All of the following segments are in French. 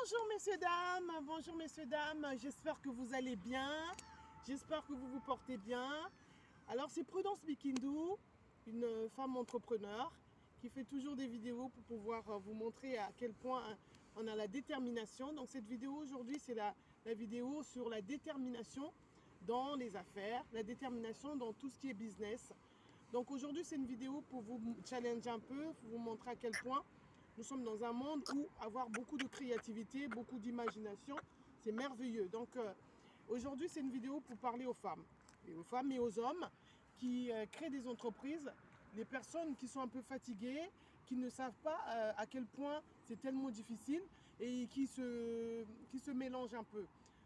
bonjour messieurs, dames, j'espère que vous allez bien, j'espère que vous vous portez bien. Alors c'est Prudence Bikindou, une femme entrepreneur qui fait toujours des vidéos pour pouvoir vous montrer à quel point on a la détermination. Donc cette vidéo aujourd'hui c'est la vidéo sur la détermination dans les affaires, la détermination dans tout ce qui est business. Donc aujourd'hui c'est une vidéo pour vous challenger un peu, pour vous montrer à quel point nous sommes dans un monde où avoir beaucoup de créativité, beaucoup d'imagination, c'est merveilleux. Donc aujourd'hui, c'est une vidéo pour parler aux femmes et aux hommes qui créent des entreprises, les personnes qui sont un peu fatiguées, qui ne savent pas à quel point c'est tellement difficile et qui se mélangent un peu.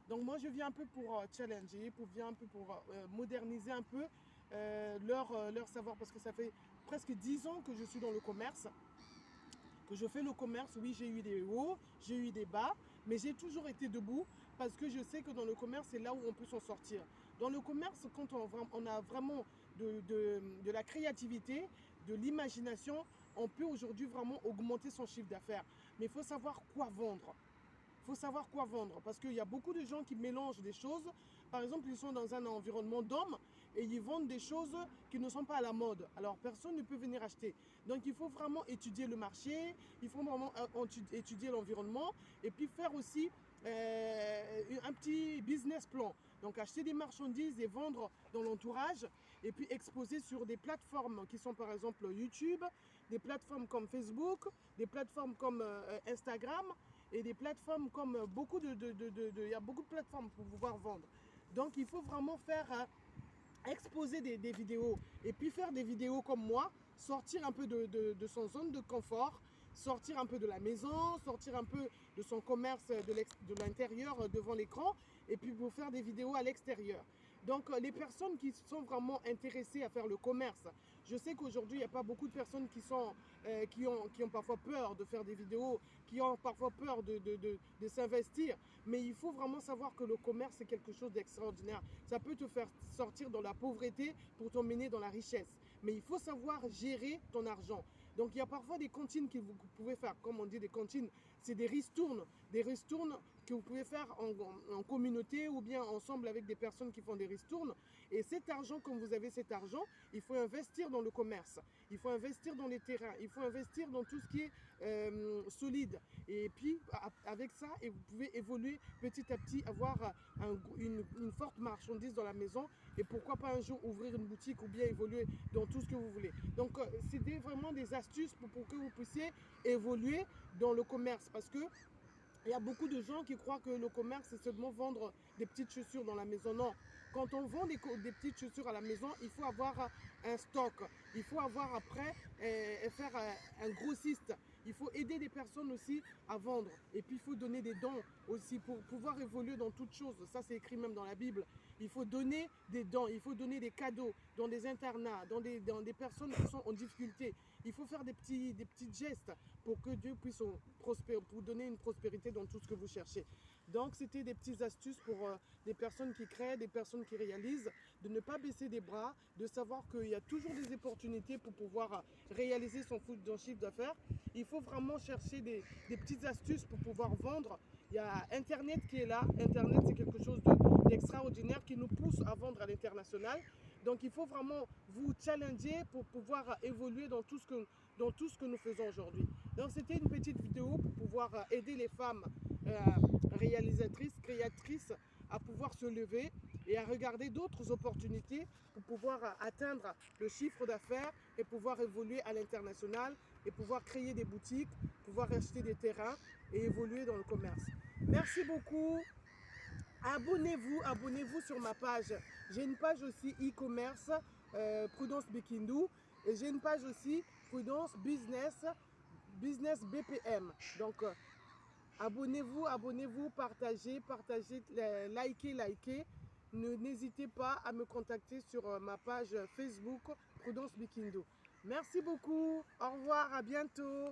Donc moi, je viens un peu pour challenger, pour moderniser un peu leur savoir, parce que ça fait presque 10 ans que je suis dans le commerce. Que je fais le commerce, oui, j'ai eu des hauts, j'ai eu des bas, mais j'ai toujours été debout parce que je sais que dans le commerce, c'est là où on peut s'en sortir. Dans le commerce, quand on a vraiment de la créativité, de l'imagination, on peut aujourd'hui vraiment augmenter son chiffre d'affaires. Mais il faut savoir quoi vendre. Il faut savoir quoi vendre parce qu'il y a beaucoup de gens qui mélangent des choses. Par exemple, ils sont dans un environnement d'hommes et ils vendent des choses qui ne sont pas à la mode. Alors, personne ne peut venir acheter. Donc, il faut vraiment étudier le marché, il faut vraiment étudier l'environnement et puis faire aussi un petit business plan. Donc, acheter des marchandises et vendre dans l'entourage et puis exposer sur des plateformes qui sont par exemple YouTube, des plateformes comme Facebook, des plateformes comme Instagram et des plateformes comme il y a beaucoup de plateformes pour pouvoir vendre. Donc il faut vraiment faire exposer des vidéos et puis faire des vidéos comme moi, sortir un peu de son zone de confort, sortir un peu de la maison, sortir un peu de son commerce de l'intérieur devant l'écran et puis pour faire des vidéos à l'extérieur. Donc les personnes qui sont vraiment intéressées à faire le commerce, je sais qu'aujourd'hui il n'y a pas beaucoup de personnes qui ont parfois peur de faire des vidéos, qui ont parfois peur de s'investir, mais il faut vraiment savoir que le commerce c'est quelque chose d'extraordinaire. Ça peut te faire sortir dans la pauvreté pour t'emmener dans la richesse, mais il faut savoir gérer ton argent. Donc il y a parfois des cantines que vous pouvez faire, comme on dit des cantines, c'est des ristournes que vous pouvez faire en communauté ou bien ensemble avec des personnes qui font des ristournes. Et cet argent, comme vous avez cet argent, il faut investir dans le commerce, il faut investir dans les terrains, il faut investir dans tout ce qui est solide. Et puis avec ça, et vous pouvez évoluer petit à petit, avoir une forte marchandise dans la maison et pourquoi pas un jour ouvrir une boutique ou bien évoluer dans tout ce que vous voulez. Donc c'est vraiment des astuces pour que vous puissiez évoluer dans le commerce parce que il y a beaucoup de gens qui croient que le commerce, c'est seulement vendre des petites chaussures dans la maison. Non, quand on vend des petites chaussures à la maison, il faut avoir un stock. Il faut avoir après faire un grossiste. Il faut aider des personnes aussi à vendre. Et puis il faut donner des dons aussi pour pouvoir évoluer dans toutes choses. Ça, c'est écrit même dans la Bible. Il faut donner des dons, il faut donner des cadeaux dans des internats, dans des personnes qui sont en difficulté. Il faut faire des petits gestes pour que Dieu puisse pour donner une prospérité dans tout ce que vous cherchez. Donc c'était des petites astuces pour des personnes qui créent, des personnes qui réalisent, de ne pas baisser des bras, de savoir qu'il y a toujours des opportunités pour pouvoir réaliser son chiffre d'affaires. Il faut vraiment chercher des petites astuces pour pouvoir vendre. Il y a Internet qui est là. Internet, c'est quelque chose d'extraordinaire qui nous pousse à vendre à l'international. Donc il faut vraiment vous challenger pour pouvoir évoluer dans tout ce que nous faisons aujourd'hui. Donc c'était une petite vidéo pour pouvoir aider les femmes réalisatrices, créatrices à pouvoir se lever et à regarder d'autres opportunités pour pouvoir atteindre le chiffre d'affaires et pouvoir évoluer à l'international et pouvoir créer des boutiques, pouvoir acheter des terrains et évoluer dans le commerce. Merci beaucoup. Abonnez-vous sur ma page. J'ai une page aussi e-commerce, Prudence Bikindou, et j'ai une page aussi Prudence Business BPM. Donc abonnez-vous, partagez, likez. N'hésitez pas à me contacter sur ma page Facebook Prudence Bikindou. Merci beaucoup. Au revoir, à bientôt.